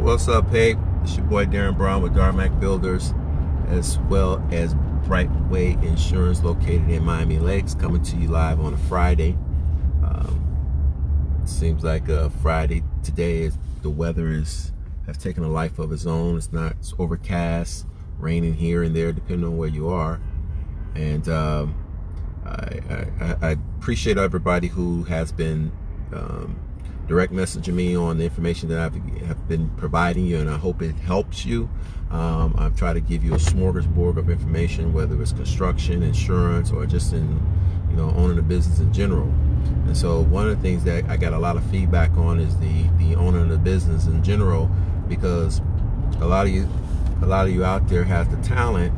What's up, hey? It's your boy Darren Brown with Darmac Builders, as well as Brightway Insurance, located in Miami Lakes, coming to you live on a Friday. Seems like a Friday today. The weather has taken a life of its own. It's overcast, raining here and there, depending on where you are. And I appreciate everybody who has been direct messaging me on the information that have been providing you, and I hope it helps you. I've tried to give you a smorgasbord of information, whether it's construction, insurance, or just in owning a business in general. And so one of the things that I got a lot of feedback on is the owning the business in general, because a lot of you out there has the talent,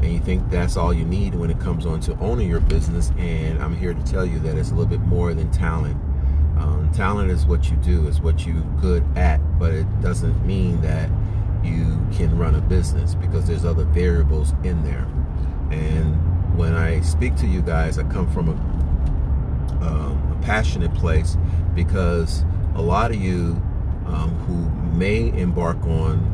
and you think that's all you need when it comes on to owning your business. And I'm here to tell you that it's a little bit more than talent. Talent is what you do, is what you're good at, but it doesn't mean that you can run a business, because there's other variables in there. And when I speak to you guys, I come from a passionate place, because a lot of you who may embark on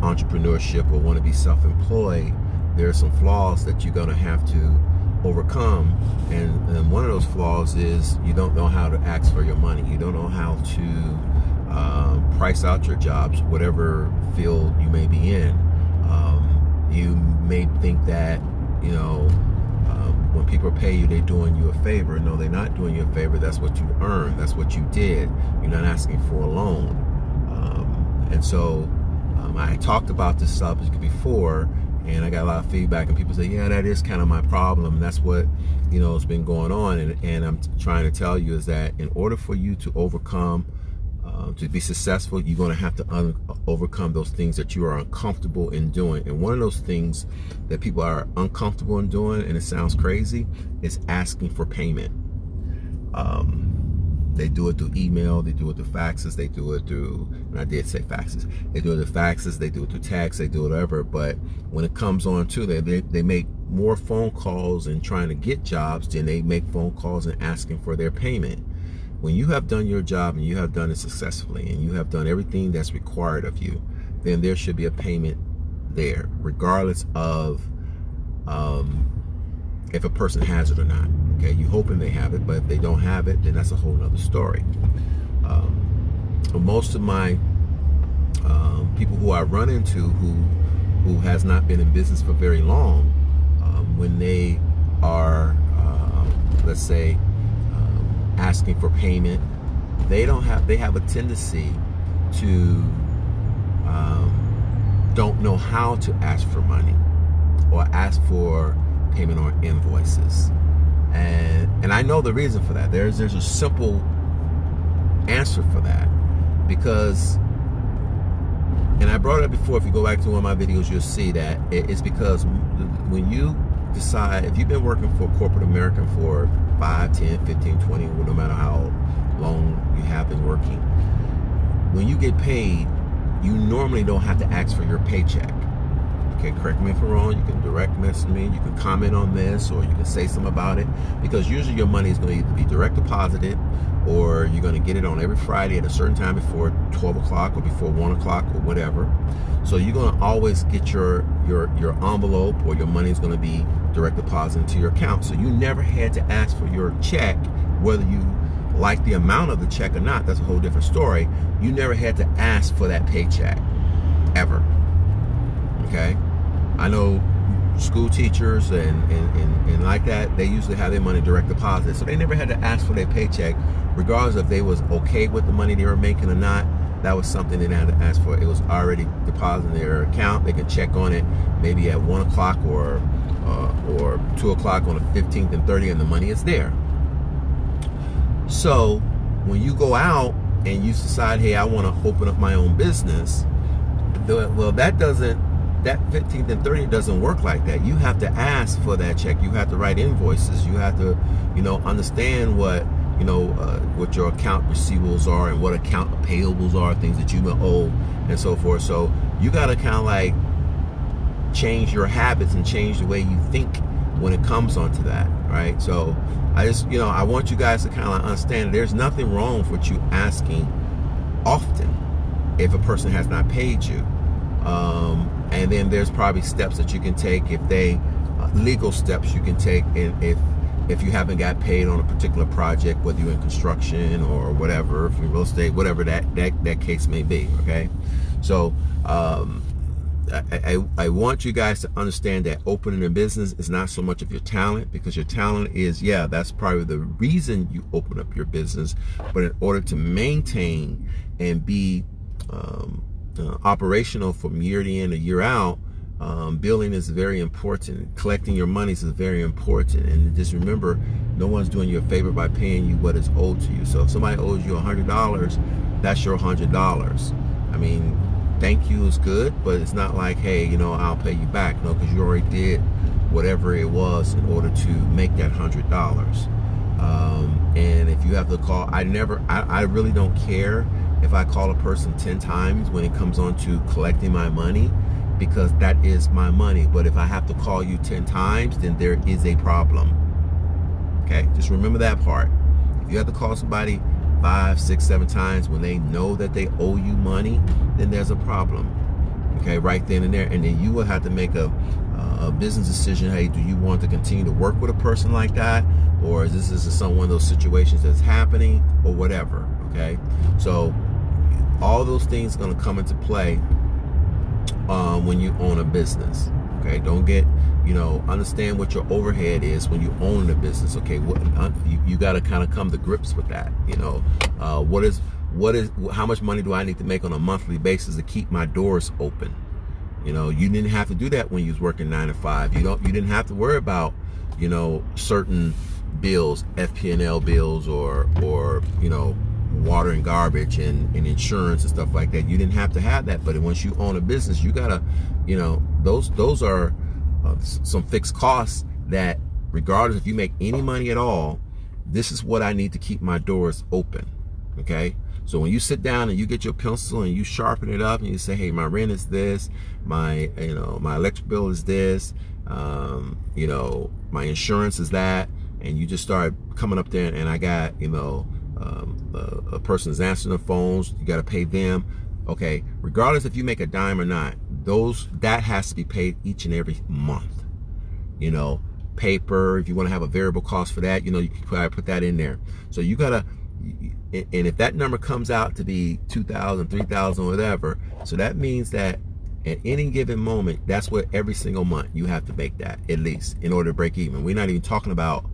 entrepreneurship or want to be self-employed, there are some flaws that you're going to have to overcome, and one of those flaws is you don't know how to ask for your money. You don't know how to price out your jobs, whatever field you may be in. You may think that when people pay you, they're doing you a favor. No, they're not doing you a favor. That's what you earned. That's what you did. You're not asking for a loan. And so I talked about this subject before, and I got a lot of feedback, and people say, yeah, that is kind of my problem. That's what has been going on. And I'm trying to tell you is that in order for you to overcome, to be successful, you're going to have to overcome those things that you are uncomfortable in doing. And one of those things that people are uncomfortable in doing, and it sounds crazy, is asking for payment. They do it through email, they do it through faxes, they do it through, and I did say faxes, they do it through faxes, they do it through text, they do whatever. But when it comes on to that, they make more phone calls and trying to get jobs than they make phone calls and asking for their payment. When you have done your job and you have done it successfully and you have done everything that's required of you, then there should be a payment there, regardless of if a person has it or not. Okay, you hoping they have it, but if they don't have it, then that's a whole nother story. Most of my people who I run into who has not been in business for very long, when they are, let's say, asking for payment, they have a tendency to don't know how to ask for money or ask for payment on invoices. And I know the reason for that. There's a simple answer for that, because, and I brought it up before, if you go back to one of my videos, you'll see that it's because when you decide, if you've been working for corporate America for 5, 10, 15, 20, no matter how long you have been working, when you get paid, you normally don't have to ask for your paycheck. Okay, correct me if I'm wrong. You can direct message me, you can comment on this, or you can say something about it, because usually your money is going to either be direct deposited, or you're going to get it on every Friday at a certain time before 12 o'clock or before 1 o'clock or whatever. So you're going to always get your envelope, or your money is going to be direct deposit into your account. So you never had to ask for your check, whether you like the amount of the check or not. That's a whole different story. You never had to ask for that paycheck, ever. Okay, I know school teachers and like that, they usually have their money direct deposit, so they never had to ask for their paycheck, regardless if they was okay with the money they were making or not. That was something they had to ask for. It was already deposited in their account. They could check on it maybe at 1 o'clock or 2 o'clock on the 15th and 30th, and the money is there. So when you go out and you decide, hey, I want to open up my own business, well, that 15th and 30th doesn't work like that. You have to ask for that check. You have to write invoices. You have to, understand what your account receivables are and what account payables are, things that you may owe, and so forth. So you got to kind of like change your habits and change the way you think when it comes onto that, right? So I just, I want you guys to kind of understand there's nothing wrong with you asking often. if a person has not paid you. And then there's probably steps that you can take if they legal steps you can take, and if you haven't got paid on a particular project, whether you're in construction or whatever, if you're real estate, whatever that case may be. Okay, so I want you guys to understand that opening a business is not so much of your talent, because your talent is, yeah, that's probably the reason you open up your business, but in order to maintain and be operational from year to end or year out, billing is very important. Collecting your monies is very important. And just remember, no one's doing you a favor by paying you what is owed to you. So if somebody owes you $100, that's your $100. I mean, thank you is good, but it's not like, hey, I'll pay you back. No, because you already did whatever it was in order to make that $100. And if you have to call, I really don't care if I call a person 10 times when it comes on to collecting my money, because that is my money. But if I have to call you 10 times, then there is a problem. Okay, just remember that part. If you have to call somebody 5, 6, 7 times when they know that they owe you money, then there's a problem. Okay, right then and there. And then you will have to make a business decision. Hey, do you want to continue to work with a person like that, or is this one of those situations that's happening, or whatever? Okay, so all those things are going to come into play when you own a business. Okay, don't get, understand what your overhead is when you own a business. Okay, you got to kind of come to grips with that. How much money do I need to make on a monthly basis to keep my doors open? You didn't have to do that when you was working 9 to 5. You didn't have to worry about, certain bills, FP&L bills, or water and garbage and insurance and stuff like that. You didn't have to have that. But once you own a business, you gotta, those are some fixed costs that, regardless if you make any money at all, this is what I need to keep my doors open. Okay, so when you sit down and you get your pencil and you sharpen it up and you say, hey, my rent is this, my my electric bill is this, my insurance is that, and you just start coming up there, and I got a person is answering the phones, you got to pay them. Okay, regardless if you make a dime or not, that has to be paid each and every month. Paper, if you want to have a variable cost for that, you can probably put that in there. So you gotta, and if that number comes out to be 2,000, 3,000, whatever, so that means that at any given moment, that's what every single month you have to make that, at least, in order to break even. We're not even talking about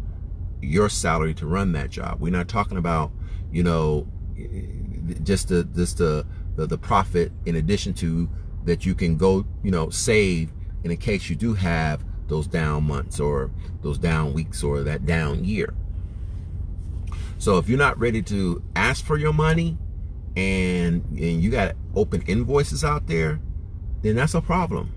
your salary to run that job. We're not talking about, just the profit in addition to that you can go, save in case you do have those down months or those down weeks or that down year. So if you're not ready to ask for your money and you got open invoices out there, then that's a problem.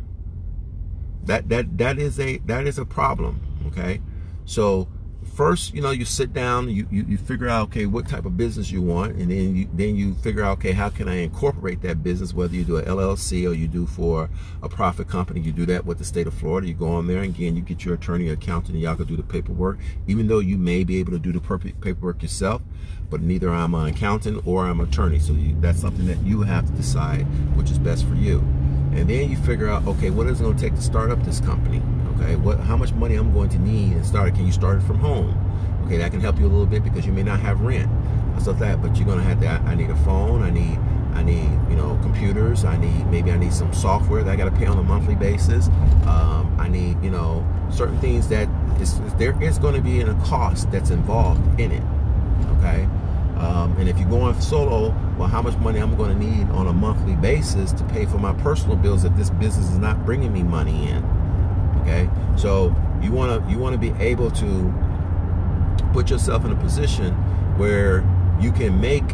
That is a problem. Okay, so first, you sit down, you figure out, okay, what type of business you want, and then you figure out, okay, how can I incorporate that business, whether you do an LLC or you do for a profit company. You do that with the state of Florida. You go on there, and again, you get your attorney or accountant, and y'all can do the paperwork, even though you may be able to do the perfect paperwork yourself, but neither I'm an accountant or I'm an attorney, so that's something that you have to decide which is best for you. And then you figure out, okay, what is it going to take to start up this company? Okay, how much money I'm going to need and start it? Can you start it from home? Okay, that can help you a little bit because you may not have rent, stuff like that. But you're gonna have to. I need a phone. I need computers. I need some software that I got to pay on a monthly basis. I need certain things that there is going to be a cost that's involved in it. Okay. And if you're going solo, well, how much money I'm going to need on a monthly basis to pay for my personal bills if this business is not bringing me money in? Okay, so you want to be able to put yourself in a position where you can make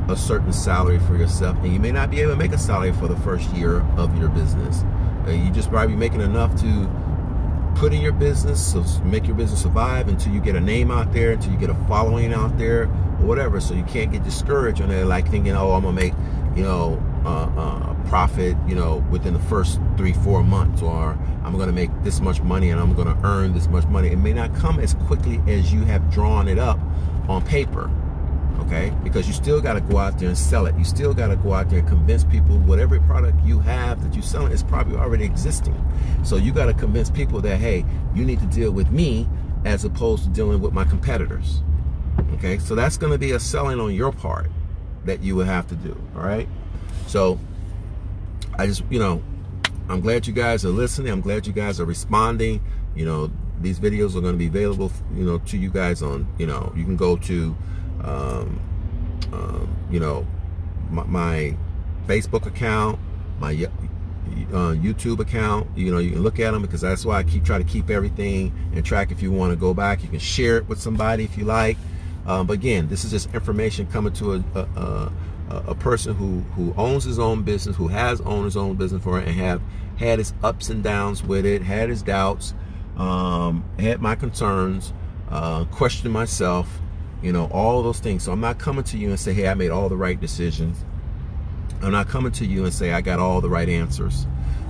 a certain salary for yourself, and you may not be able to make a salary for the first year of your business. You just probably making enough to put in your business, so make your business survive until you get a name out there, until you get a following out there, or whatever. So you can't get discouraged on it, like thinking, oh, I'm gonna make profit within the first 3-4 months, or I'm gonna make this much money and I'm gonna earn this much money. It may not come as quickly as you have drawn it up on paper. okay? Because you still got to go out there and sell it. You still got to go out there and convince people whatever product you have that you're selling is probably already existing. So you got to convince people that, hey, you need to deal with me as opposed to dealing with my competitors, okay? So that's going to be a selling on your part that you would have to do, all right? So I just, I'm glad you guys are listening. I'm glad you guys are responding. These videos are going to be available, to you guys on, you can go to, my Facebook account, my YouTube account. You can look at them, because that's why I try to keep everything in track. If you want to go back, you can share it with somebody if you like. But again, this is just information coming to a person who owns his own business, who has owned his own business for it, and have had his ups and downs with it, had his doubts, had my concerns, questioned myself, all of those things. So I'm not coming to you and say, hey, I made all the right decisions. I'm not coming to you and say I got all the right answers.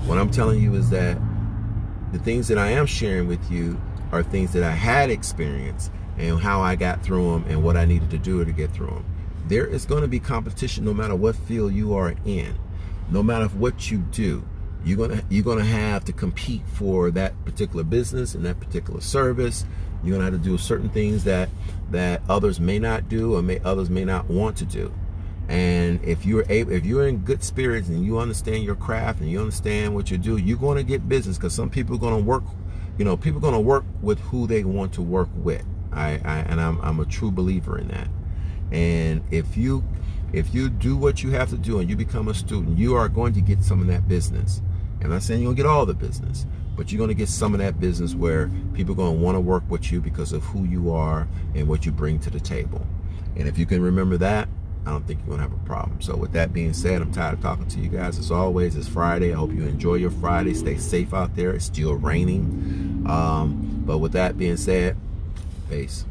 What I'm telling you is that the things that I am sharing with you are things that I had experienced and how I got through them and what I needed to do to get through them. There is going to be competition no matter what field you are in. No matter what you do, you're gonna have to compete for that particular business and that particular service. You're gonna have to do certain things that others may not do, or others may not want to do. And if you're in good spirits and you understand your craft and you understand what you do, you're going to get business, because some people are going to work. People are going to work with who they want to work with. I'm a true believer in that. And if you do what you have to do and you become a student, you are going to get some of that business. I'm not saying you're going to get all the business, but you're going to get some of that business where people are going to want to work with you because of who you are and what you bring to the table. And if you can remember that, I don't think you're going to have a problem. So with that being said, I'm tired of talking to you guys. As always, it's Friday. I hope you enjoy your Friday. Stay safe out there. It's still raining. But with that being said, peace.